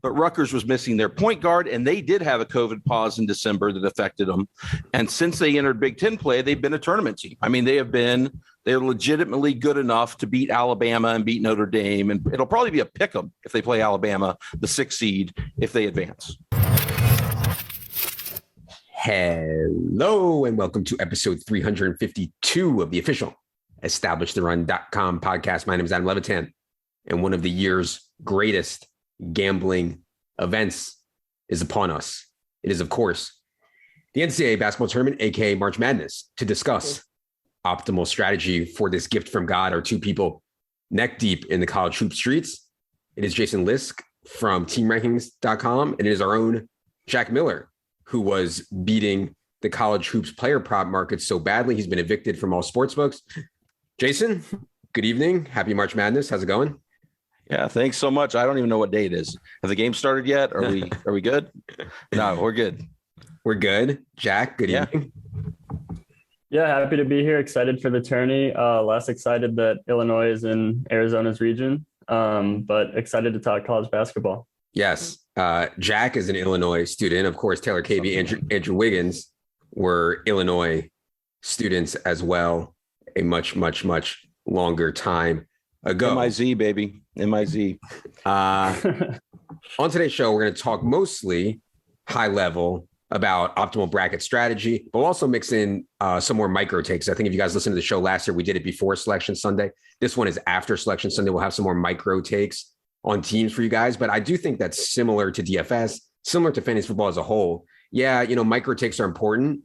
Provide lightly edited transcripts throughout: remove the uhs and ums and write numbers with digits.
but Rutgers was missing their point guard, and they did have a COVID pause in December that affected them. And since they entered Big Ten play, they've been a tournament team. I mean, they're legitimately good enough to beat Alabama and beat Notre Dame, and it'll probably be a pick 'em if they play Alabama, the 6th seed, if they advance. Hello, and welcome to episode 352 of the official EstablishTheRun.com podcast. My name is Adam Levitan, and one of the year's greatest gambling events is upon us. It is, of course, the NCAA basketball tournament, aka March Madness. To discuss optimal strategy for this gift from God are two people neck deep in the college hoop streets. It is Jason Lisk from TeamRankings.com, and it is our own Jack Miller, who was beating the college hoops player prop market so badly he's been evicted from all sportsbooks. Jason, good evening. Happy March Madness. How's it going? Yeah, thanks so much. I don't even know what day it is. Have the game started yet? Are we good? No, we're good. We're good. Jack, good evening. Yeah, happy to be here. Excited for the tourney. Less excited that Illinois is in Arizona's region, but excited to talk college basketball. Yes. Jack is an Illinois student. Of course, Taylor Cavey, Andrew Wiggins were Illinois students as well, a much, much, much longer time ago. MIZ, baby. MIZ. On today's show, we're going to talk mostly high level about optimal bracket strategy, but we'll also mix in some more micro takes. I think if you guys listened to the show last year, we did it before Selection Sunday. This one is after Selection Sunday. We'll have some more micro takes on teams for you guys, but I do think that's similar to DFS, similar to fantasy football as a whole. Yeah, you know, micro takes are important,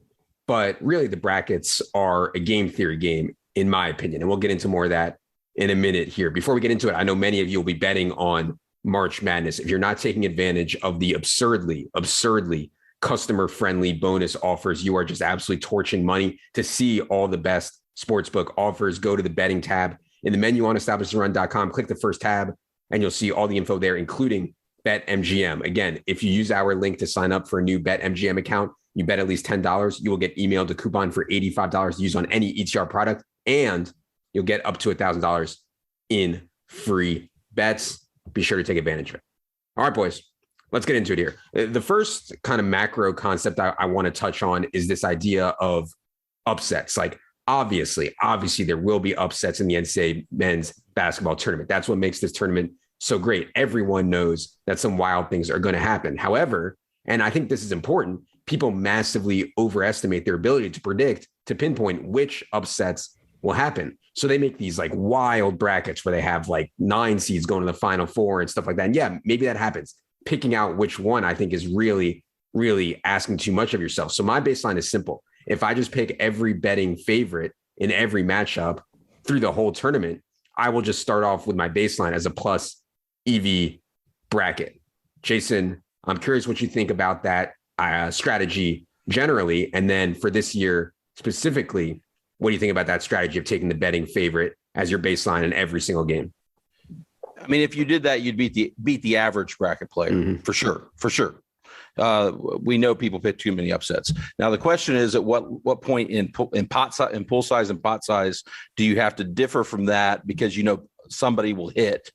but really the brackets are a game theory game, in my opinion. And we'll get into more of that in a minute here. Before we get into it, I know many of you will be betting on March Madness. If you're not taking advantage of the absurdly customer-friendly bonus offers, you are just absolutely torching money. To see all the best sportsbook offers, go to the betting tab in the menu on EstablishTheRun.com. Click the first tab, and you'll see all the info there, including BetMGM. Again, if you use our link to sign up for a new BetMGM account, you bet at least $10, you will get emailed a coupon for $85 to use on any ETR product, and you'll get up to $1,000 in free bets. Be sure to take advantage of it. All right, boys, let's get into it here. The first kind of macro concept I want to touch on is this idea of upsets. Like, obviously, there will be upsets in the NCAA men's basketball tournament. That's what makes this tournament so great. Everyone knows that some wild things are going to happen. However, and I think this is important, people massively overestimate their ability to predict, to pinpoint which upsets will happen. So they make these like wild brackets where they have like 9 seeds going to the Final Four and stuff like that. And yeah, maybe that happens. Picking out which one, I think, is really, really asking too much of yourself. So my baseline is simple. If I just pick every betting favorite in every matchup through the whole tournament, I will just start off with my baseline as a plus EV bracket. Jason, I'm curious what you think about that strategy generally. And then for this year specifically, what do you think about that strategy of taking the betting favorite as your baseline in every single game? I mean, if you did that, you'd beat the average bracket player for sure. We know people pick too many upsets. Now the question is, at what point in pot size and pool size and pot size do you have to differ from that, because you know somebody will hit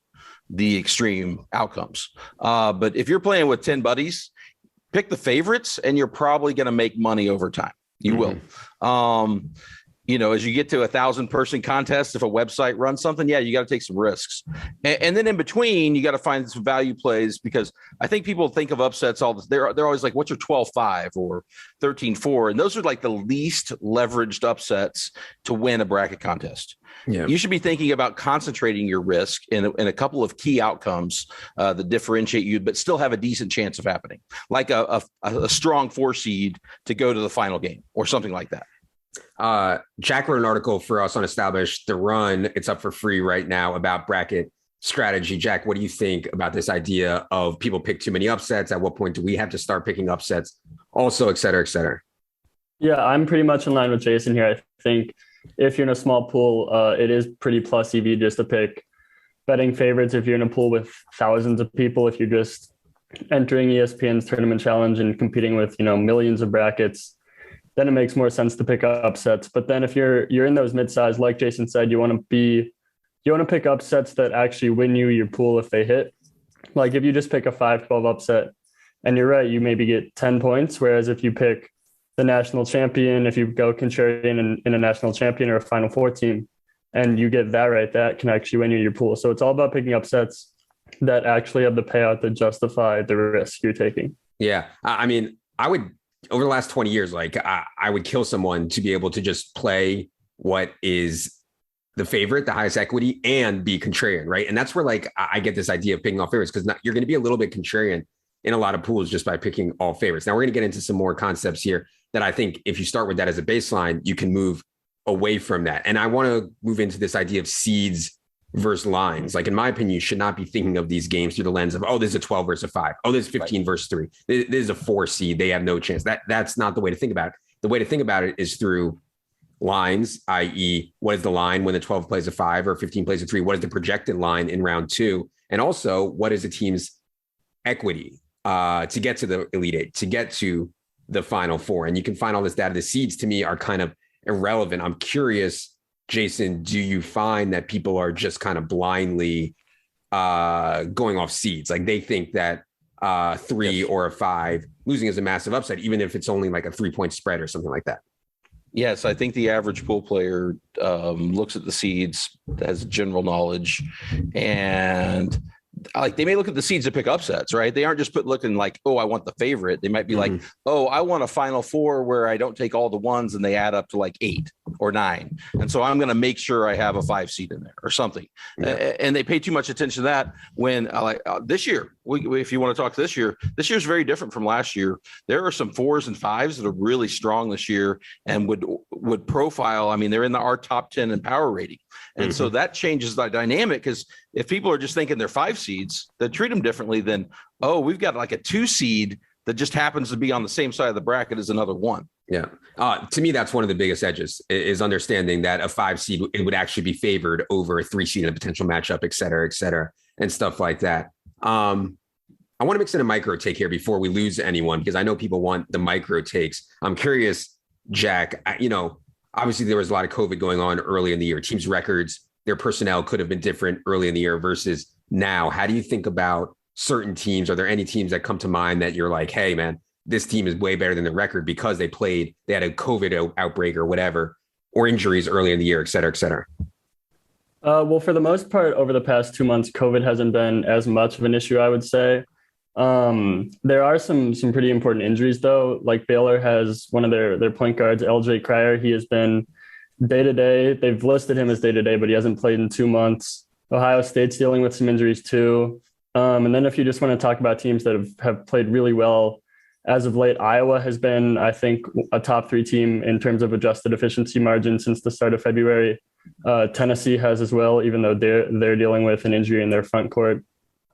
the extreme outcomes. But if you're playing with 10 buddies, pick the favorites, and you're probably going to make money over time. You will. You know, as you get to 1,000-person contest, if a website runs something, yeah, you got to take some risks. And then in between, you got to find some value plays, because I think people think of upsets they're always like, what's your 12-5 or 13-4? And those are like the least leveraged upsets to win a bracket contest. Yeah. You should be thinking about concentrating your risk in a couple of key outcomes that differentiate you, but still have a decent chance of happening, like a strong 4 seed to go to the final game or something like that. Jack wrote an article for us on Establish the Run. It's up for free right now about bracket strategy. Jack, what do you think about this idea of people pick too many upsets? At what point do we have to start picking upsets? Also, et cetera, et cetera. Yeah, I'm pretty much in line with Jason here. I think if you're in a small pool, it is pretty plus EV just to pick betting favorites. If you're in a pool with thousands of people, if you're just entering ESPN's tournament challenge and competing with, you know, millions of brackets, then it makes more sense to pick up upsets. But then if you're in those mid-size, like Jason said, you want to pick upsets that actually win you your pool if they hit. Like if you just pick a 5-12 upset, and you're right, you maybe get 10 points. Whereas if you pick the national champion, if you go contrarian in a national champion or a Final Four team, and you get that right, that can actually win you your pool. So it's all about picking upsets that actually have the payout that justify the risk you're taking. Yeah. I mean, I would, over the last 20 years, like I would kill someone to be able to just play what is the favorite, the highest equity, and be contrarian, right? And that's where like I get this idea of picking all favorites, because you're going to be a little bit contrarian in a lot of pools just by picking all favorites. Now we're going to get into some more concepts here that I think if you start with that as a baseline, you can move away from that. And I want to move into this idea of seeds versus lines. Like in my opinion, you should not be thinking of these games through the lens of, oh, this is a 12 versus a 5. Oh, this is 15 versus 3. This is a 4 seed. They have no chance. That's not the way to think about it. The way to think about it is through lines, i.e. what is the line when the 12 plays a 5 or 15 plays a 3? What is the projected line in round 2? And also, what is the team's equity to get to the Elite 8, to get to the Final Four? And you can find all this data. The seeds to me are kind of irrelevant. I'm curious, Jason, do you find that people are just kind of blindly going off seeds? Like they think that 3 or a 5 losing is a massive upside, even if it's only like a 3-point spread or something like that. Yes, I think the average pool player looks at the seeds, has general knowledge, and like they may look at the seeds to pick upsets, right? They aren't just looking like, oh, I want the favorite. They might be like, oh, I want a Final Four where I don't take all the ones and they add up to like 8 or 9. And so I'm going to make sure I have a 5 seed in there or something. Yeah. And they pay too much attention to that when this year, if you want to talk this year's very different from last year. There are some 4s and 5s that are really strong this year and would profile. I mean, they're in our top 10 in power rating. And so that changes the dynamic, because if people are just thinking they're 5 seeds, they treat them differently than, oh, we've got like a 2 seed that just happens to be on the same side of the bracket as another 1. Yeah. To me, that's one of the biggest edges, is understanding that a 5 seed, it would actually be favored over a 3 seed in a potential matchup, et cetera, and stuff like that. I want to mix in a micro take here before we lose anyone, because I know people want the micro takes. I'm curious, Jack, obviously there was a lot of COVID going on early in the year. Teams' records, their personnel could have been different early in the year versus now. How do you think about certain teams? Are there any teams that come to mind that you're like, hey, man, this team is way better than the record because they had a COVID outbreak or whatever, or injuries early in the year, et cetera, et cetera? Well, for the most part, over the past 2 months, COVID hasn't been as much of an issue, I would say. There are some pretty important injuries, though. Like Baylor has one of their point guards, LJ Cryer. He has been day-to-day. They've listed him as day-to-day, but he hasn't played in 2 months. Ohio State's dealing with some injuries too. And then if you just want to talk about teams that have played really well as of late, Iowa has been, I think, a top 3 team in terms of adjusted efficiency margin since the start of February. Tennessee has as well, even though they're dealing with an injury in their front court.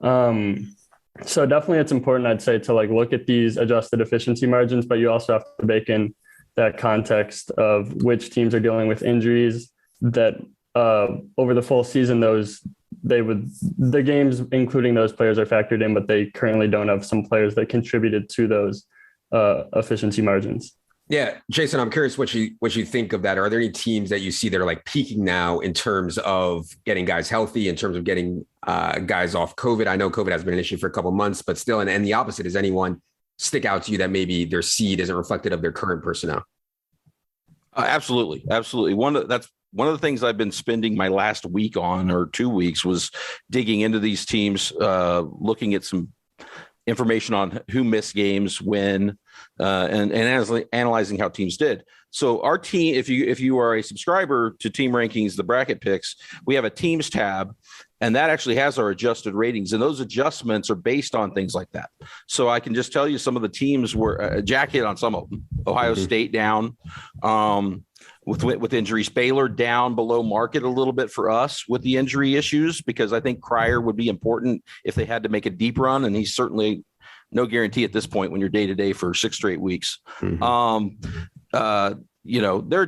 So definitely it's important, I'd say, to like look at these adjusted efficiency margins, but you also have to bake in that context of which teams are dealing with injuries that over the full season, the games, including those players, are factored in, but they currently don't have some players that contributed to those efficiency margins. Yeah. Jason, I'm curious what you think of that. Are there any teams that you see that are like peaking now in terms of getting guys healthy, in terms of getting guys off COVID? I know COVID has been an issue for a couple of months, but still, and the opposite, does anyone stick out to you that maybe their seed isn't reflected of their current personnel? Absolutely. That's one of the things I've been spending my last week on, or 2 weeks, was digging into these teams, looking at some information on who missed games when, and analyzing how teams did. So our team, if you are a subscriber to Team Rankings, the bracket picks, we have a teams tab, and that actually has our adjusted ratings. And those adjustments are based on things like that. So I can just tell you some of the teams were Jack hit on some of them. Ohio State down with injuries. Baylor down below market a little bit for us with the injury issues, because I think Cryer would be important if they had to make a deep run. And he's certainly no guarantee at this point when you're day-to-day for 6 straight weeks. There are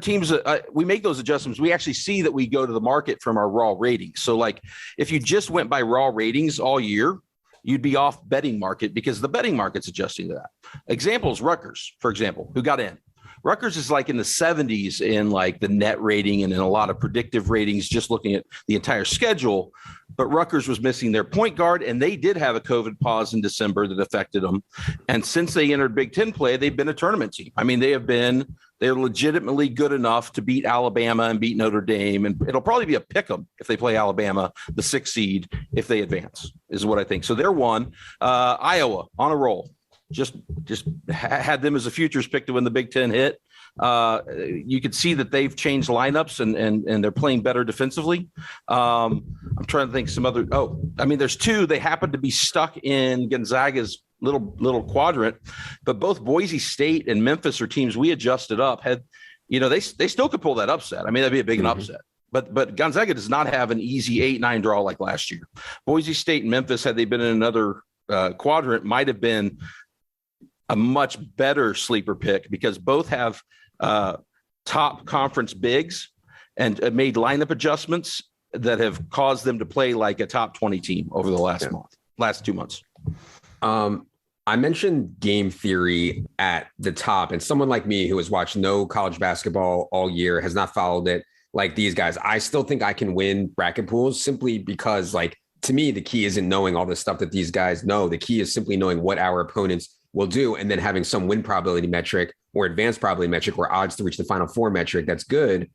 teams that we make those adjustments. We actually see that we go to the market from our raw ratings. So like if you just went by raw ratings all year, you'd be off betting market because the betting market's adjusting to that. Examples, Rutgers, for example, who got in. Rutgers is like in the 70s in like the net rating and in a lot of predictive ratings, just looking at the entire schedule. But Rutgers was missing their point guard, and they did have a COVID pause in December that affected them. And since they entered Big Ten play, they've been a tournament team. I mean, they're legitimately good enough to beat Alabama and beat Notre Dame. And it'll probably be a pick 'em if they play Alabama, the 6th seed, if they advance, is what I think. So they're one. Iowa on a roll. Just had them as a futures pick to win the Big Ten hit. You could see that they've changed lineups and they're playing better defensively. I'm trying to think some other. There's two. They happen to be stuck in Gonzaga's little quadrant, but both Boise State and Memphis are teams we adjusted up. They still could pull that upset. I mean, that'd be a big an upset. But Gonzaga does not have an easy 8-9 draw like last year. Boise State and Memphis, had they been in another quadrant, might have been a much better sleeper pick because both have top conference bigs and made lineup adjustments that have caused them to play like a top 20 team over the last 2 months. I mentioned game theory at the top, and someone like me who has watched no college basketball all year, has not followed it like these guys. I still think I can win bracket pools simply because, like, to me, the key isn't knowing all the stuff that these guys know. The key is simply knowing what our opponents will do and then having some win probability metric or advanced probability metric or odds to reach the Final Four metric that's good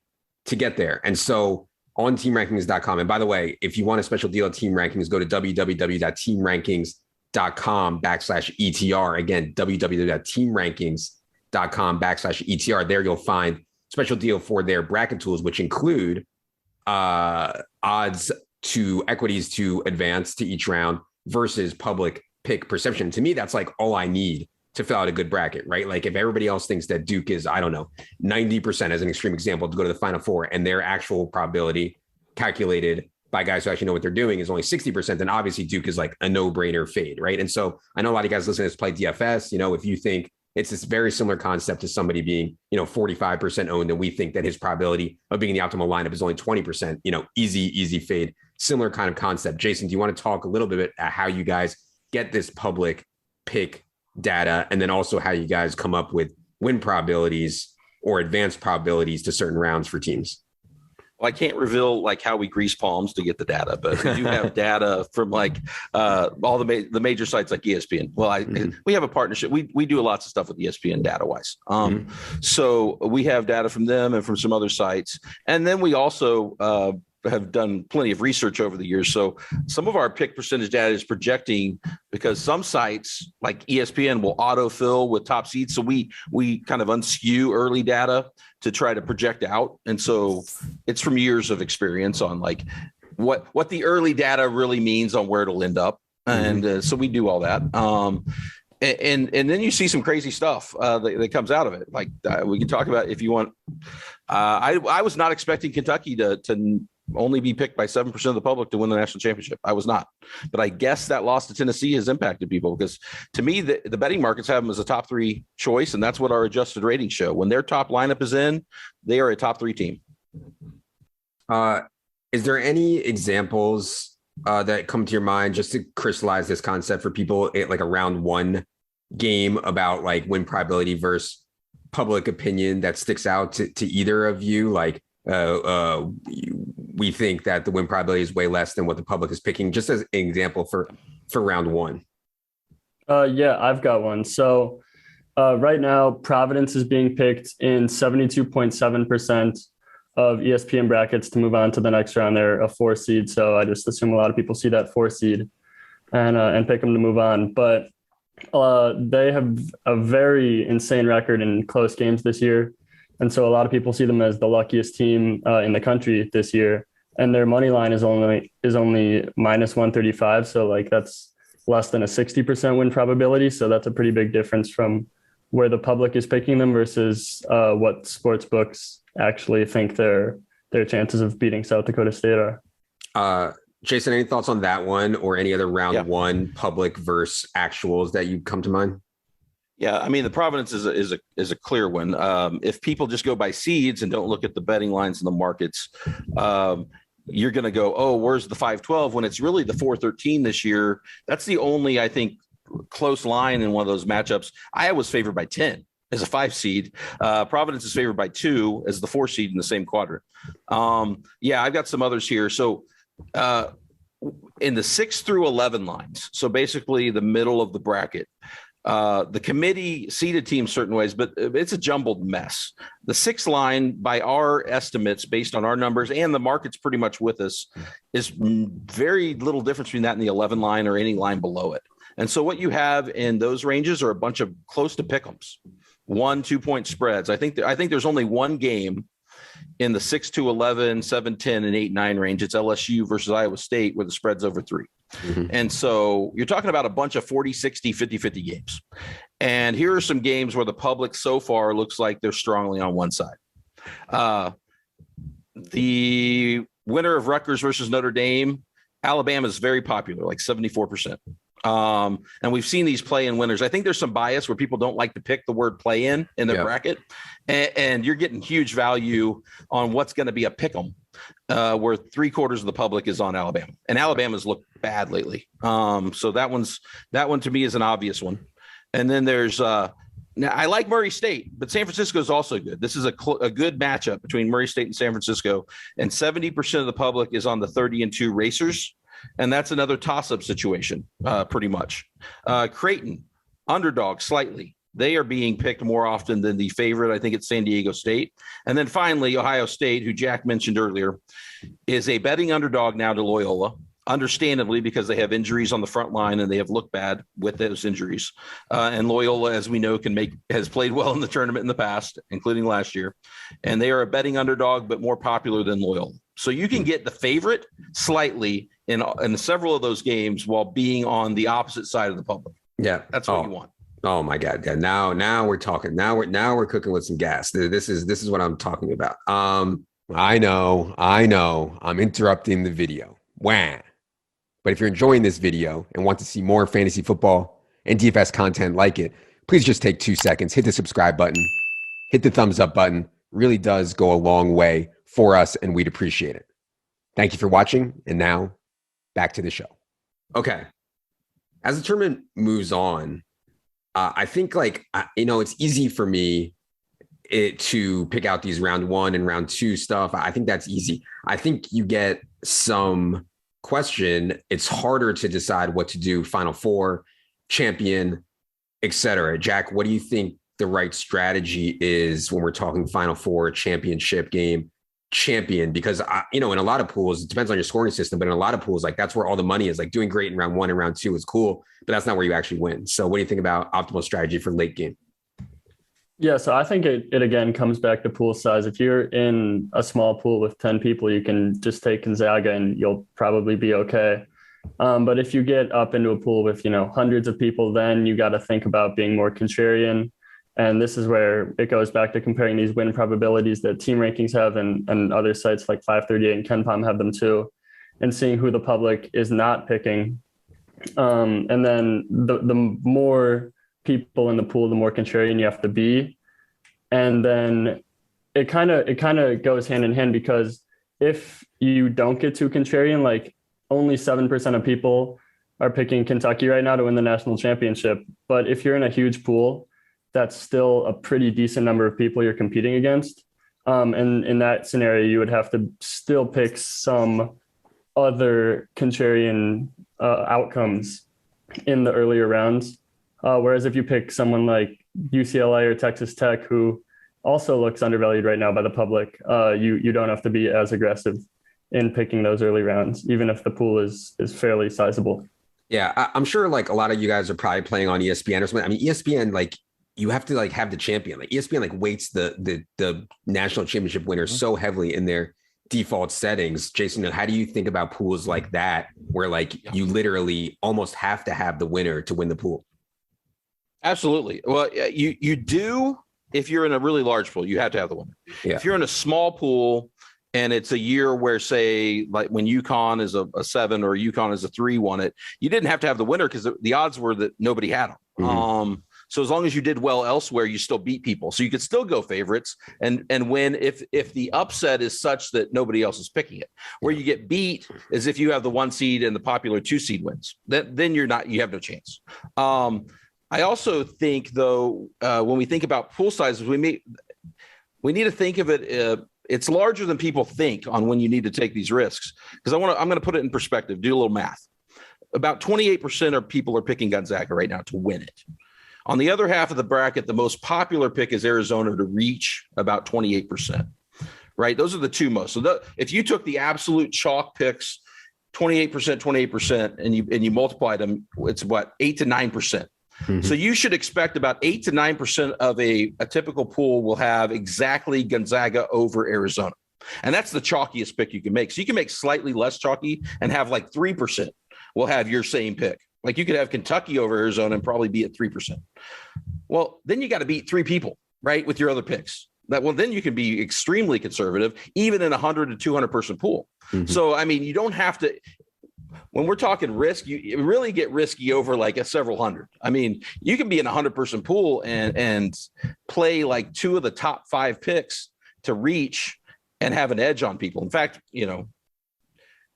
to get there. And so on teamrankings.com, and by the way, if you want a special deal at Team Rankings, go to www.teamrankings.com/ETR. Again, www.teamrankings.com/ETR. There you'll find special deal for their bracket tools, which include odds to equities to advance to each round versus public pick perception. To me, that's like all I need to fill out a good bracket, right? Like if everybody else thinks that Duke is, 90% as an extreme example to go to the Final Four, and their actual probability calculated by guys who actually know what they're doing is only 60%, then obviously Duke is like a no-brainer fade, right? And so I know a lot of you guys listening to this play DFS, if you think it's this very similar concept to somebody being, 45% owned, and we think that his probability of being in the optimal lineup is only 20%, easy fade. Similar kind of concept. Jason, do you want to talk a little bit about how you guys get this public pick data, and then also how you guys come up with win probabilities or advanced probabilities to certain rounds for teams? Well, I can't reveal like how we grease palms to get the data, but we do have data from like all the major sites like ESPN. Well, we have a partnership. We do lots of stuff with ESPN data wise. So we have data from them and from some other sites, and then we also have done plenty of research over the years. So some of our pick percentage data is projecting, because some sites like ESPN will autofill with top seeds. So we kind of unskew early data to try to project out. And so it's from years of experience on like what the early data really means on where it'll end up. And so we do all that. And then you see some crazy stuff that comes out of it. Like we can talk about if you want. I was not expecting Kentucky to only be picked by 7% of the public to win the national championship. I was not, but I guess that loss to Tennessee has impacted people, because to me, the betting markets have them as a top 3 choice. And that's what our adjusted ratings show. When their top lineup is in, they are a top 3 team. Is there any examples that come to your mind just to crystallize this concept for people, like a round 1 game about like win probability versus public opinion that sticks out to either of you? Like, we think that the win probability is way less than what the public is picking, just as an example for round 1. Yeah, I've got one. So right now, Providence is being picked in 72.7% of ESPN brackets to move on to the next round. They're a 4 seed. So I just assume a lot of people see that 4 seed and pick them to move on. But they have a very insane record in close games this year. And so a lot of people see them as the luckiest team in the country this year. And their money line is only minus 135. So like that's less than a 60% win probability. So that's a pretty big difference from where the public is picking them versus what sports books actually think their chances of beating South Dakota State are. Jason, any thoughts on that one or any other round 1 public versus actuals that you come to mind? Yeah, I mean, the Providence is a clear one. If people just go by seeds and don't look at the betting lines in the markets, you're going to go, oh, where's the 5-12 when it's really the 4-13 this year? That's the only, I think, close line in one of those matchups. Iowa's favored by 10 as a 5 seed. Providence is favored by 2 as the 4 seed in the same quadrant. I've got some others here. So in the 6 through 11 lines, so basically the middle of the bracket, the committee seeded teams certain ways, but it's a jumbled mess. The 6th line, by our estimates, based on our numbers, and the market's pretty much with us, is very little difference between that and the 11 line or any line below it. And so what you have in those ranges are a bunch of close to pick'ems, 1-2 point spreads. I think there's only one game in the 6 to 11, 7-10, and 8-9 range. It's LSU versus Iowa State where the spread's over 3. Mm-hmm. And so you're talking about a bunch of 40, 60, 50-50 games. And here are some games where the public so far looks like they're strongly on one side. The winner of Rutgers versus Notre Dame, Alabama is very popular, like 74%. And we've seen these play-in winners. I think there's some bias where people don't like to pick the word play-in in their bracket, and you're getting huge value on what's going to be a pick-em, where 3/4 of the public is on Alabama, and Alabama's looked bad lately. So that one to me is an obvious one. And then there's now I like Murray State, but San Francisco is also good. This is a good matchup between Murray State and San Francisco, and 70% of the public is on the 30-2 Racers. And that's another toss-up situation, pretty much. Creighton, underdog slightly. They are being picked more often than the favorite. I think it's San Diego State. And then finally, Ohio State, who Jack mentioned earlier, is a betting underdog now to Loyola, understandably because they have injuries on the front line and they have looked bad with those injuries. And Loyola, as we know, has played well in the tournament in the past, including last year. And they are a betting underdog, but more popular than Loyola. So you can get the favorite slightly in several of those games while being on the opposite side of the public. Yeah, that's what you want. Oh my God! Yeah, now we're talking. Now we're cooking with some gas. This is what I'm talking about. I know. I'm interrupting the video. Wah. But if you're enjoying this video and want to see more fantasy football and DFS content like it, please just take 2 seconds, hit the subscribe button, hit the thumbs up button. Really does go a long way for us, and we'd appreciate it. Thank you for watching, and now back to the show. Okay. As the tournament moves on, I think it's easy for me to pick out these round 1 and round 2 stuff. I think that's easy. I think you get some question. It's harder to decide what to do. Final Four, champion, etc. Jack, what do you think the right strategy is when we're talking Final Four, championship game, champion? Because in a lot of pools, it depends on your scoring system, but in a lot of pools, that's where all the money is. Like doing great in round 1 and round 2 is cool, but that's not where you actually win. So what do you think about optimal strategy for late game? Yeah, so I think it again comes back to pool size. If you're in a small pool with 10 people, you can just take Gonzaga and you'll probably be okay. But if you get up into a pool with, hundreds of people, then you got to think about being more contrarian. And this is where it goes back to comparing these win probabilities that team rankings have and other sites like 538 and KenPom have them too, and seeing who the public is not picking. And then the more people in the pool, the more contrarian you have to be. And then it kind of goes hand in hand, because if you don't get too contrarian, like only 7% of people are picking Kentucky right now to win the national championship. But if you're in a huge pool, that's still a pretty decent number of people you're competing against. And in that scenario, you would have to still pick some other contrarian outcomes in the earlier rounds. Whereas if you pick someone like UCLA or Texas Tech, who also looks undervalued right now by the public, you don't have to be as aggressive in picking those early rounds, even if the pool is fairly sizable. Yeah, I'm sure a lot of you guys are probably playing on ESPN or something. I mean, ESPN, you have to have the champion. ESPN weights the national championship winners so heavily in their default settings. Jason, how do you think about pools like that, where you literally almost have to have the winner to win the pool? Absolutely. Well, you do. If you're in a really large pool, you have to have the winner. Yeah. If you're in a small pool and it's a year where, say, like when UConn is a 7 or UConn is a 3 won it, you didn't have to have the winner because the odds were that nobody had them. Mm-hmm. So as long as you did well elsewhere, you still beat people. So you could still go favorites and win if the upset is such that nobody else is picking it. Where you get beat is if you have the 1 seed and the popular 2 seed wins. Then you have no chance. I also think, though, when we think about pool sizes, we need to think of it. It's larger than people think on when you need to take these risks. Because I'm going to put it in perspective. Do a little math. About 28% of people are picking Gonzaga right now to win it. On the other half of the bracket, the most popular pick is Arizona to reach about 28%. Right? Those are the two most. So if you took the absolute chalk picks, 28%, and you multiplied them, it's what, 8 to 9%. Mm-hmm. So you should expect about 8 to 9% of a typical pool will have exactly Gonzaga over Arizona. And that's the chalkiest pick you can make. So you can make slightly less chalky and have like 3% will have your same pick. Like you could have Kentucky over Arizona and probably be at 3%. Well, then you got to beat 3 people, right, with your other picks. Then you can be extremely conservative, even in a 100 to 200 person pool. Mm-hmm. So, I mean, you don't have to. When we're talking risk, you really get risky over like a several hundred. I mean, you can be in a 100-person pool and play like 2 of the top 5 picks to reach and have an edge on people. In fact,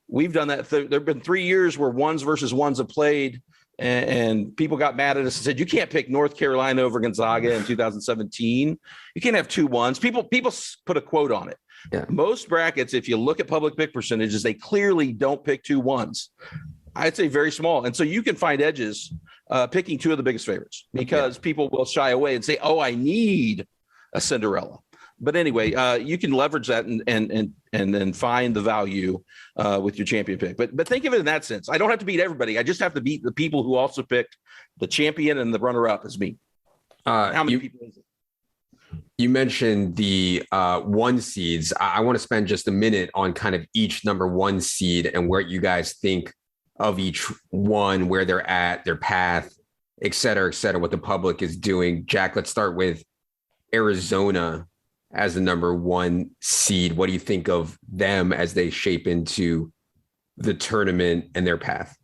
we've done that. There have been 3 years where ones versus ones have played, and people got mad at us and said, you can't pick North Carolina over Gonzaga in 2017. You can't have 2 ones. People put a quote on it. Yeah. Most brackets, if you look at public pick percentages, they clearly don't pick 2 ones. I'd say very small. And so you can find edges picking 2 of the biggest favorites because people will shy away and say, oh, I need a Cinderella. But anyway, you can leverage that and then find the value with your champion pick. But think of it in that sense. I don't have to beat everybody. I just have to beat the people who also picked the champion and the runner-up as me. How many people is it? You mentioned the 1 seeds. I want to spend just a minute on kind of each number 1 seed and where you guys think of each one, where they're at, their path, et cetera, what the public is doing. Jack, let's start with Arizona as the number 1 seed. What do you think of them as they shape into the tournament and their path?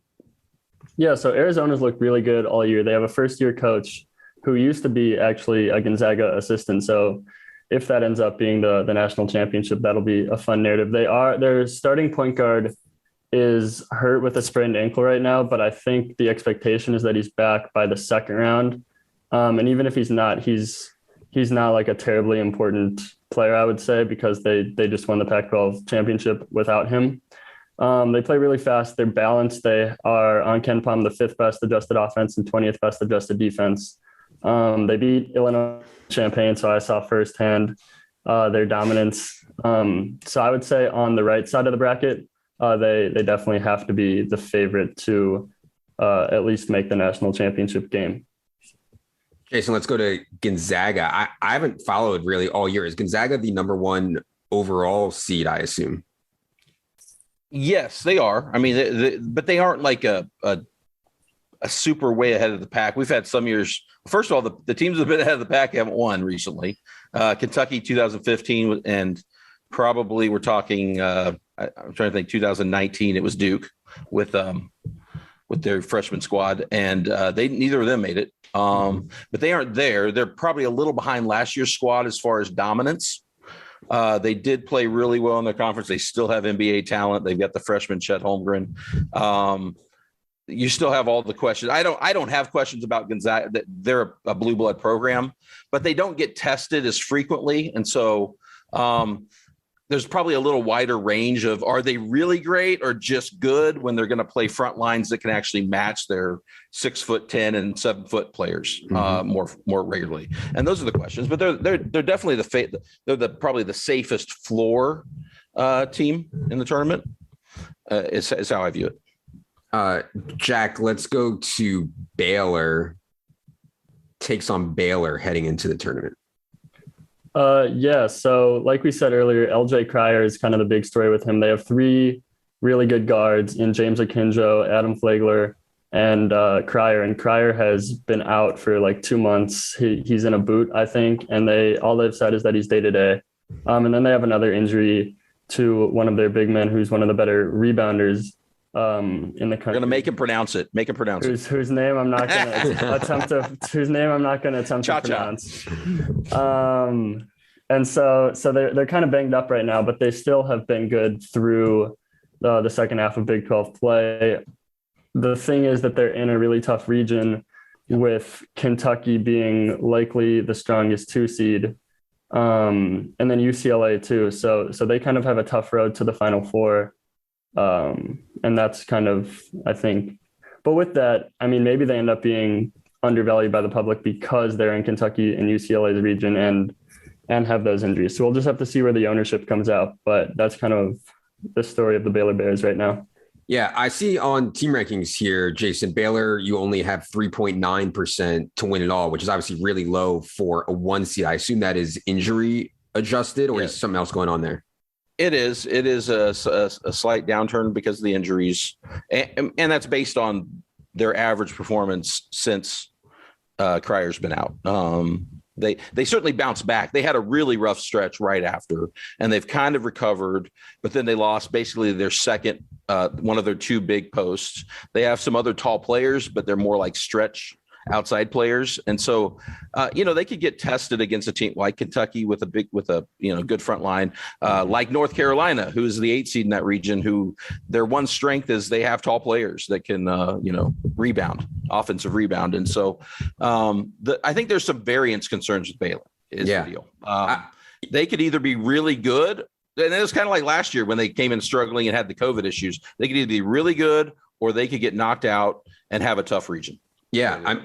Yeah, so Arizona's looked really good all year. They have a first-year coach who used to be actually a Gonzaga assistant. So if that ends up being the national championship, that'll be a fun narrative. Their starting point guard is hurt with a sprained ankle right now, but I think the expectation is that he's back by the second round. And even if he's not like a terribly important player, I would say, because they just won the Pac-12 championship without him. They play really fast. They're balanced. They are on Ken Pom the 5th best adjusted offense and 20th best adjusted defense. They beat Illinois Champaign, so I saw firsthand their dominance. So I would say on the right side of the bracket, they definitely have to be the favorite to at least make the national championship game. Jason, let's go to Gonzaga. I haven't followed really all year. Is Gonzaga the number 1 overall seed, I assume? Yes, they are. I mean, but they aren't like a super way ahead of the pack. We've had some years. First of all, the teams that have been ahead of the pack haven't won recently. Kentucky 2015, and probably we're talking. I'm trying to think. 2019, it was Duke with their freshman squad, and neither of them made it. But they aren't there. They're probably a little behind last year's squad as far as dominance. They did play really well in their conference. They still have NBA talent. They've got the freshman Chet Holmgren. You still have all the questions. I don't have questions about Gonzaga. They're a blue blood program, but they don't get tested as frequently. And so there's probably a little wider range of, are they really great or just good when they're going to play front lines that can actually match their 6'10" and 7-foot players more regularly. And those are the questions, but they're definitely they're probably the safest floor team in the tournament is how I view it. Jack, let's go to Baylor. Takes on Baylor heading into the tournament. Yeah. So like we said earlier, LJ Cryer is kind of the big story with him. They have 3 really good guards in James Akinjo, Adam Flagler, and Cryer. And Cryer has been out for like 2 months. He's in a boot, I think. And all they've said is that he's day-to-day. And then they have another injury to one of their big men, who's one of the better rebounders in the country. We're gonna make him pronounce it. Whose name I'm not gonna attempt to pronounce. And so they're kind of banged up right now, but they still have been good through the second half of Big 12 play. The thing is that they're in a really tough region with Kentucky being likely the strongest 2 seed. And then UCLA too. So they kind of have a tough road to the Final Four. And that's kind of, I think, but with that, I mean, maybe they end up being undervalued by the public because they're in Kentucky and UCLA's region and have those injuries. So we'll just have to see where the ownership comes out. But that's kind of the story of the Baylor Bears right now. Yeah, I see on team rankings here, Jason, Baylor, you only have 3.9% to win it all, which is obviously really low for a 1 seed. I assume that is injury adjusted, or is something else going on there? It is. It is a slight downturn because of the injuries, and that's based on their average performance since Cryer's been out. They certainly bounced back. They had a really rough stretch right after, and they've kind of recovered, but then they lost basically their second, one of their 2 big posts. They have some other tall players, but they're more like stretch outside players. And so, they could get tested against a team like Kentucky with a good front line, like North Carolina, who is the 8 seed in that region, who their one strength is they have tall players that can, offensive rebound. And so I think there's some variance concerns with Baylor is the deal. They could either be really good, and it was kind of like last year when they came in struggling and had the COVID issues. They could either be really good or they could get knocked out and have a tough region. Yeah,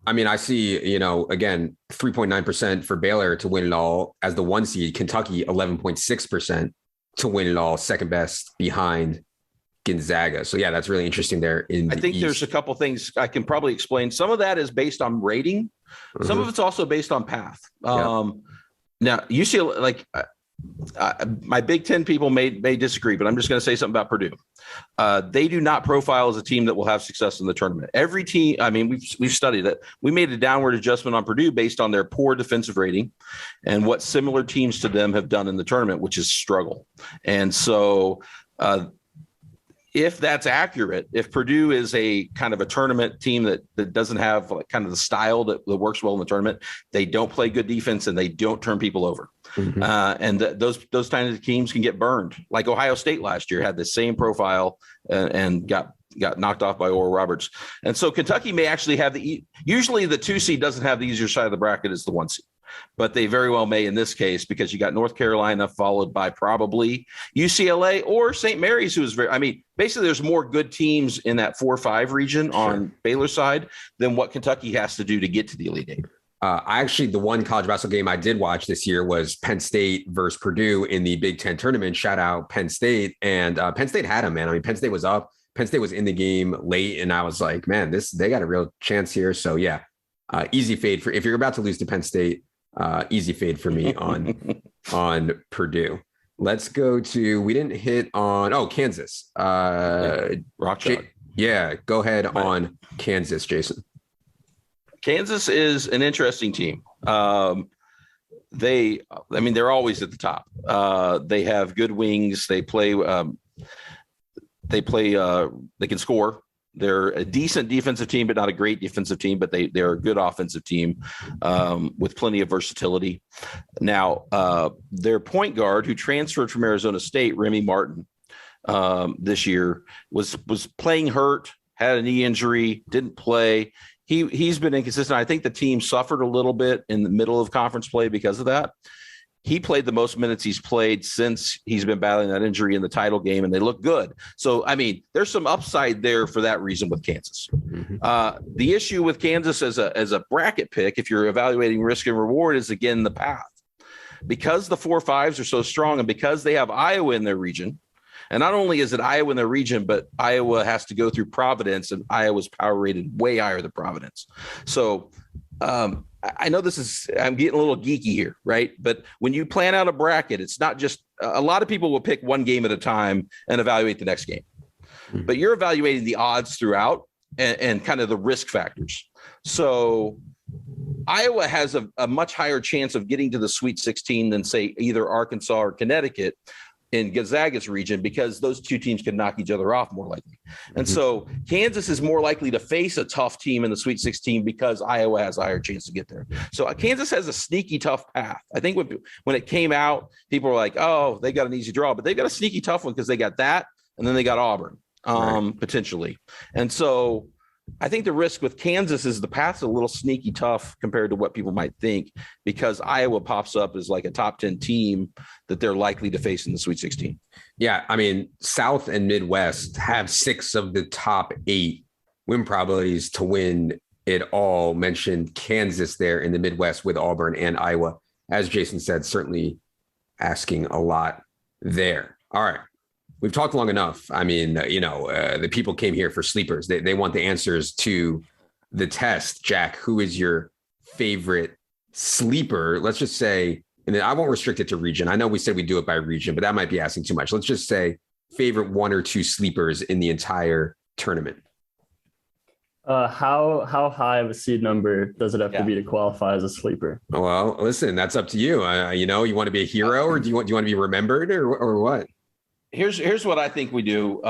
I see, again, 3.9% for Baylor to win it all as the 1 seed. Kentucky, 11.6% to win it all, second best behind Gonzaga. So, yeah, that's really interesting there. I think there's a couple things I can probably explain. Some of that is based on rating. Some of it's also based on path. Now, UCLA, my Big Ten people may disagree, but I'm just going to say something about Purdue. They do not profile as a team that will have success in the tournament. Every team, I mean, we've studied it. We made a downward adjustment on Purdue based on their poor defensive rating and what similar teams to them have done in the tournament, which is struggle. And so if that's accurate, if Purdue is a kind of a tournament team that doesn't have kind of the style that works well in the tournament, they don't play good defense and they don't turn people over. And those kinds of teams can get burned. Like Ohio State last year had the same profile and got knocked off by Oral Roberts. And so Kentucky may actually have usually the 2 seed doesn't have the easier side of the bracket as the 1 seed. But they very well may in this case, because you got North Carolina followed by probably UCLA or St. Mary's, who is basically there's more good teams in that 4-5 region on Baylor's side than what Kentucky has to do to get to the Elite 8. The one college basketball game I did watch this year was Penn State versus Purdue in the Big Ten tournament. Shout out Penn State. And Penn State had them, man. I mean, Penn State was up. Penn State was in the game late. And I was like, man, they got a real chance here. So, yeah, easy fade if you're about to lose to Penn State. Easy fade for me on Purdue. Let's go to, we didn't hit on, Kansas. Rock Chalk. Go ahead on Kansas, Jason. Kansas is an interesting team. They're always at the top. They have good wings. They can score. They're a decent defensive team, but not a great defensive team, but they're a good offensive team with plenty of versatility. Now, their point guard, who transferred from Arizona State, Remy Martin, this year, was playing hurt, had a knee injury, didn't play. He's been inconsistent. I think the team suffered a little bit in the middle of conference play because of that. He played the most minutes he's played since he's been battling that injury in the title game, and they look good. So, there's some upside there for that reason with Kansas. The issue with Kansas as a bracket pick, if you're evaluating risk and reward, is, again, the path. Because the 4-5s are so strong and because they have Iowa in their region, and not only is it Iowa in their region, but Iowa has to go through Providence, and Iowa's power rated way higher than Providence. So, I know I'm getting a little geeky here, right? But when you plan out a bracket, it's not just a lot of people will pick one game at a time and evaluate the next game, but you're evaluating the odds throughout and kind of the risk factors. So Iowa has a much higher chance of getting to the Sweet 16 than, say, either Arkansas or Connecticut in Gonzaga's region, because those two teams can knock each other off more likely. And so Kansas is more likely to face a tough team in the Sweet 16 because Iowa has a higher chance to get there. So Kansas has a sneaky tough path. I think when it came out, people were like, oh, they got an easy draw, but they got a sneaky tough one because they got that, and then they got Auburn potentially. And so I think the risk with Kansas is the path's a little sneaky tough compared to what people might think, because Iowa pops up as like a top 10 team that they're likely to face in the Sweet 16. Yeah, I mean, South and Midwest have 6 of the top 8 win probabilities to win it all. Mentioned Kansas there in the Midwest with Auburn and Iowa. As Jason said, certainly asking a lot there. All right. We've talked long enough. I mean, the people came here for sleepers. They want the answers to the test. Jack, who is your favorite sleeper? Let's just say, and I won't restrict it to region. I know we said we do it by region, but that might be asking too much. Let's just say favorite 1 or 2 sleepers in the entire tournament. How high of a seed number does it have to be to qualify as a sleeper? Well, listen, that's up to you. You want to be a hero, or do you want to be remembered, or what? Here's what I think we do,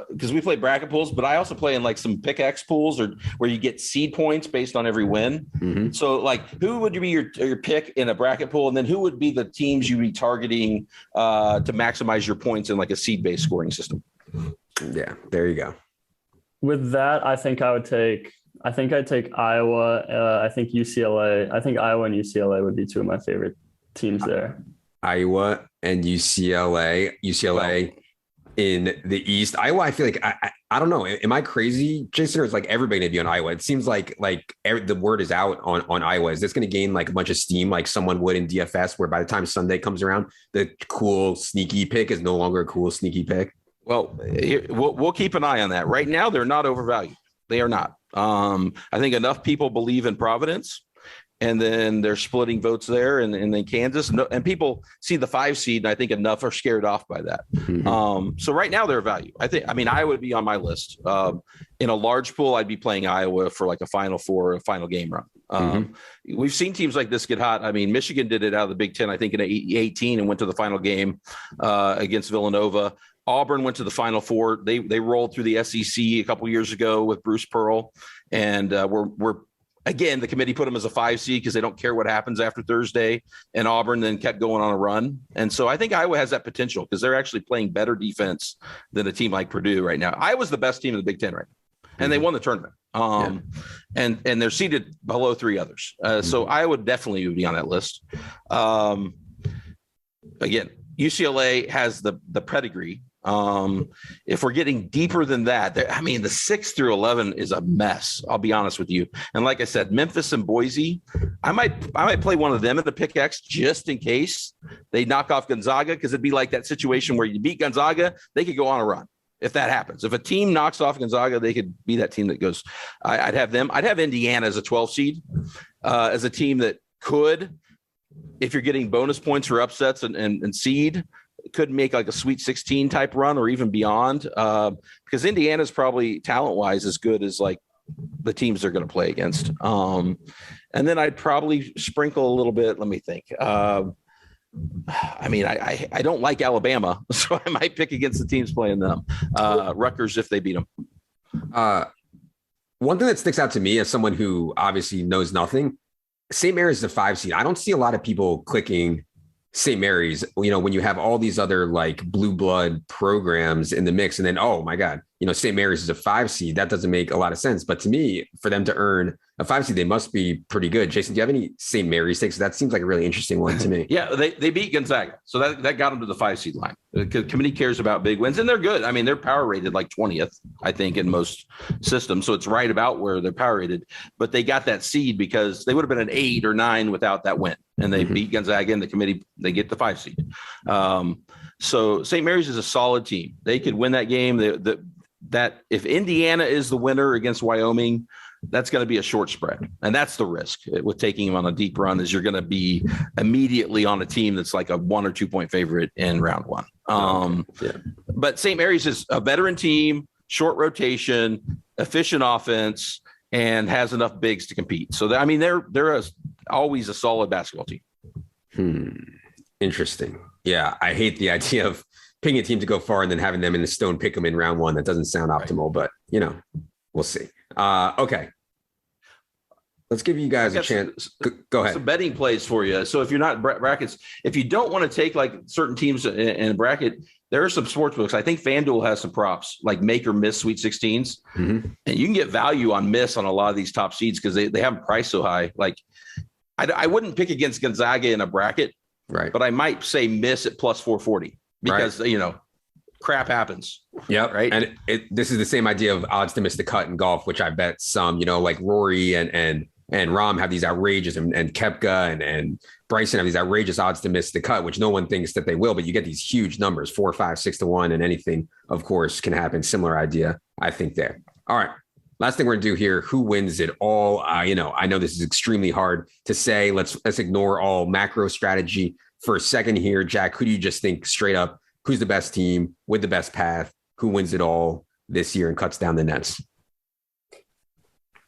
because we play bracket pools, but I also play in like some pick X pools, or where you get seed points based on every win. Mm-hmm. So like, who would be your pick in a bracket pool, and then who would be the teams you'd be targeting to maximize your points in like a seed-based scoring system? Yeah, there you go. With that, I think I'd take Iowa. I think UCLA. I think Iowa and UCLA would be 2 of my favorite teams there. Iowa and UCLA. UCLA in the East. Iowa, I feel like I don't know. Am I crazy, Jason? Or is like everybody to be on Iowa? It seems like the word is out on Iowa. Is this going to gain like a bunch of steam, like someone would in DFS, where by the time Sunday comes around, the cool sneaky pick is no longer a cool sneaky pick? Well, we'll keep an eye on that. Right now, they're not overvalued. They are not. I think enough people believe in Providence, and then they're splitting votes there, and then Kansas, and people see the 5 seed, and I think enough are scared off by that. Mm-hmm. So right now, they're a value. I mean, Iowa would be on my list. In a large pool, I'd be playing Iowa for like a Final Four, a final game run. We've seen teams like this get hot. I mean, Michigan did it out of the Big Ten, I think, in 18 and went to the final game against Villanova. Auburn went to the Final Four. They rolled through the SEC a couple years ago with Bruce Pearl, and we're again, the committee put them as a 5 seed because they don't care what happens after Thursday. And Auburn then kept going on a run, and so I think Iowa has that potential because they're actually playing better defense than a team like Purdue right now. Iowa's the best team in the Big Ten right now, and they won the tournament. And they're seated below 3 others. So Iowa definitely would be on that list. Again, UCLA has the pedigree. If we're getting deeper than that, I mean, the 6 through 11 is a mess. I'll be honest with you. And like I said, Memphis and Boise, I might play one of them in the pick X just in case they knock off Gonzaga, because it'd be like that situation where you beat Gonzaga, they could go on a run. If that happens, if a team knocks off Gonzaga, they could be that team that goes. I'd have them. I'd have Indiana as a 12 seed, as a team that could, if you're getting bonus points for upsets and seed, could make like a Sweet 16 type run or even beyond, because Indiana's probably talent-wise as good as like the teams they're going to play against. And then I'd probably sprinkle a little bit. Let me think. I mean, I don't like Alabama, so I might pick against the teams playing them. Rutgers if they beat them. One thing that sticks out to me as someone who obviously knows nothing, St. Mary's is a 5 seed. I don't see a lot of people clicking St. Mary's, when you have all these other like blue blood programs in the mix, and then, oh my God, St. Mary's is a 5 seed. That doesn't make a lot of sense. But to me, for them to earn a 5 seed, they must be pretty good. Jason, do you have any St. Mary's takes? That seems like a really interesting one to me. Yeah, they beat Gonzaga. So that got them to the 5 seed line. The committee cares about big wins, and they're good. I mean, they're power rated like 20th, I think, in most systems. So it's right about where they're power rated. But they got that seed because they would have been an 8 or 9 without that win. And they beat Gonzaga, and the committee, they get the 5 seed. So St. Mary's is a solid team. They could win that game. That if Indiana is the winner against Wyoming, that's going to be a short spread. And that's the risk with taking them on a deep run, is you're going to be immediately on a team that's like a 1 or 2 point favorite in round 1. But St. Mary's is a veteran team, short rotation, efficient offense, and has enough bigs to compete. So, I mean, they're always a solid basketball team. Interesting. Yeah, I hate the idea of picking a team to go far and then having them in the stone pick them in round 1. That doesn't sound optimal, but we'll see. Okay. Let's give you guys a chance. Go ahead. Some betting plays for you. So if you're not brackets, if you don't want to take like certain teams in a bracket, there are some sports books. I think FanDuel has some props like make or miss Sweet 16s. And you can get value on miss on a lot of these top seeds because they have them priced so high. Like I wouldn't pick against Gonzaga in a bracket, right? But I might say miss at plus 440 because, crap happens. Yep. Right. And this is the same idea of odds to miss the cut in golf, which I bet some, like Rory and Rahm have these outrageous and Koepka and Bryson have these outrageous odds to miss the cut, which no one thinks that they will, but you get these huge numbers, 4, 5, 6 to 1, and anything, of course, can happen. Similar idea, I think there. All right. Last thing we're going to do here, who wins it all? I know this is extremely hard to say. Let's ignore all macro strategy for a second here. Jack, who do you just think straight up, who's the best team with the best path? Who wins it all this year and cuts down the nets?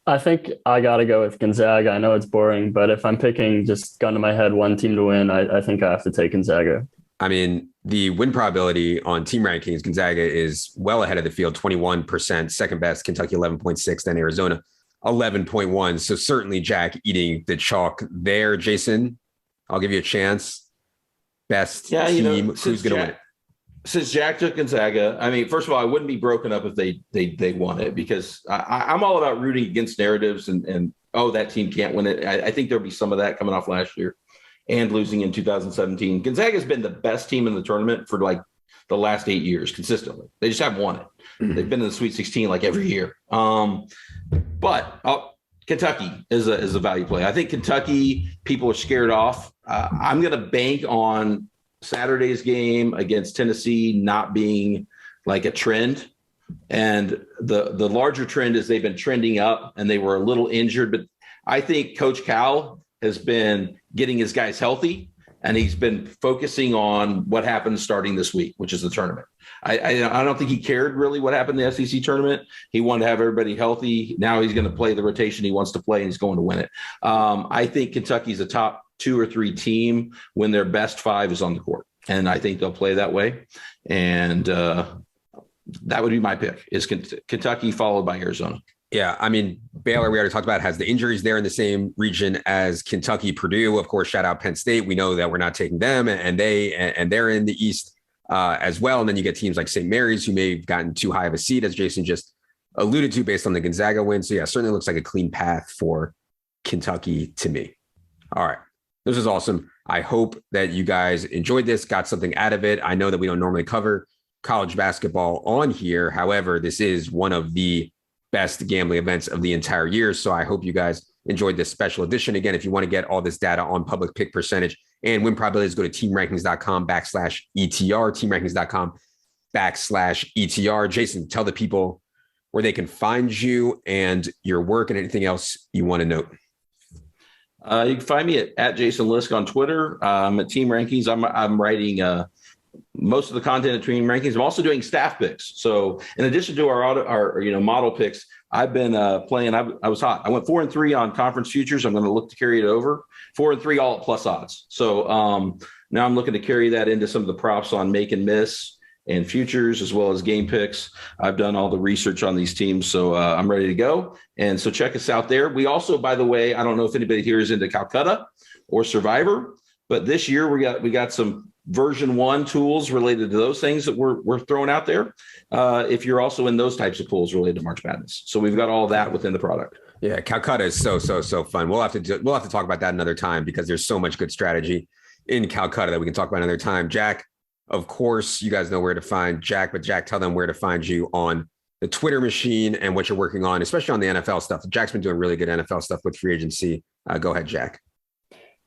I think I got to go with Gonzaga. I know it's boring, but if I'm picking just gun to my head, one team to win, I think I have to take Gonzaga. I mean, the win probability on team rankings, Gonzaga is well ahead of the field, 21%, second best, Kentucky 11.6, then Arizona 11.1. So certainly Jack eating the chalk there. Jason, I'll give you a chance. Best team, who's going to win it? Since Jack took Gonzaga, I mean, first of all, I wouldn't be broken up if they won it because I'm all about rooting against narratives and that team can't win it. I think there'll be some of that coming off last year and losing in 2017. Gonzaga has been the best team in the tournament for like the last 8 years consistently. They just haven't won it. They've been in the Sweet 16 like every year. But Kentucky is a value play. I think Kentucky people are scared off. I'm going to bank on Saturday's game against Tennessee not being like a trend. And the larger trend is they've been trending up and they were a little injured. But I think Coach Cal has been getting his guys healthy and he's been focusing on what happens starting this week, which is the tournament. I don't think he cared really what happened in the SEC tournament. He wanted to have everybody healthy. Now he's going to play the rotation he wants to play and he's going to win it. I think Kentucky's a top 2 or 3 team when their best 5 is on the court. And I think they'll play that way. And that would be my pick is Kentucky followed by Arizona. Yeah. I mean, Baylor, we already talked about, has the injuries there in the same region as Kentucky, Purdue, of course, shout out Penn State. We know that we're not taking them and they're in the East as well. And then you get teams like St. Mary's who may have gotten too high of a seed, as Jason just alluded to, based on the Gonzaga win. So yeah, certainly looks like a clean path for Kentucky to me. All right. This is awesome. I hope that you guys enjoyed this, got something out of it. I know that we don't normally cover college basketball on here. However, this is one of the best gambling events of the entire year. So I hope you guys enjoyed this special edition. Again, if you want to get all this data on public pick percentage and win probabilities, go to teamrankings.com/ETR, teamrankings.com/ETR. Jason, tell the people where they can find you and your work and anything else you want to note. You can find me at Jason Lisk on Twitter. At Team Rankings, I'm writing most of the content at Team Rankings. I'm also doing staff picks. So in addition to our model picks, I've been playing. I was hot. I went 4-3 on conference futures. I'm going to look to carry it over 4-3 all at plus odds. So now I'm looking to carry that into some of the props on make and miss and futures, as well as game picks. I've done all the research on these teams, so I'm ready to go. And so check us out there. We also, by the way, I don't know if anybody here is into Calcutta or Survivor, but this year we got some version 1 tools related to those things that we're throwing out there. If you're also in those types of pools related to March Madness, so we've got all that within the product. Yeah, Calcutta is so fun. We'll have to talk about that another time because there's so much good strategy in Calcutta that we can talk about another time. Jack, of course, you guys know where to find Jack, but Jack, tell them where to find you on the Twitter machine and what you're working on, especially on the NFL stuff. Jack's been doing really good NFL stuff with free agency. Go ahead, Jack.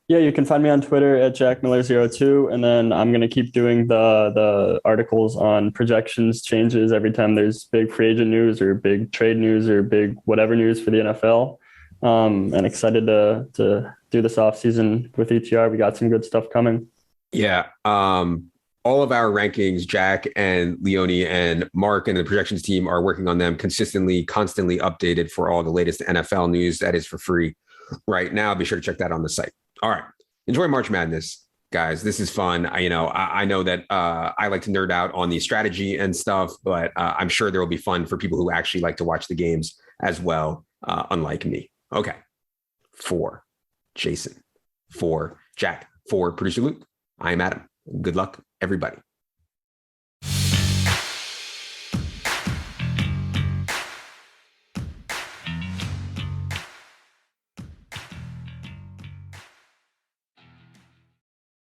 Yeah, you can find me on Twitter at JackMiller02. And then I'm going to keep doing the articles on projections changes every time there's big free agent news or big trade news or big whatever news for the NFL. And excited to do this offseason with ETR. We got some good stuff coming. Yeah. All of our rankings, Jack and Leone and Mark and the projections team are working on them consistently, constantly updated for all the latest NFL news. That is for free right now. Be sure to check that on the site. All right. Enjoy March Madness, guys. This is fun. I know that I like to nerd out on the strategy and stuff, but I'm sure there will be fun for people who actually like to watch the games as well, unlike me. Okay. for Jason, for Jack, for producer Luke. I am Adam. Good luck, everybody.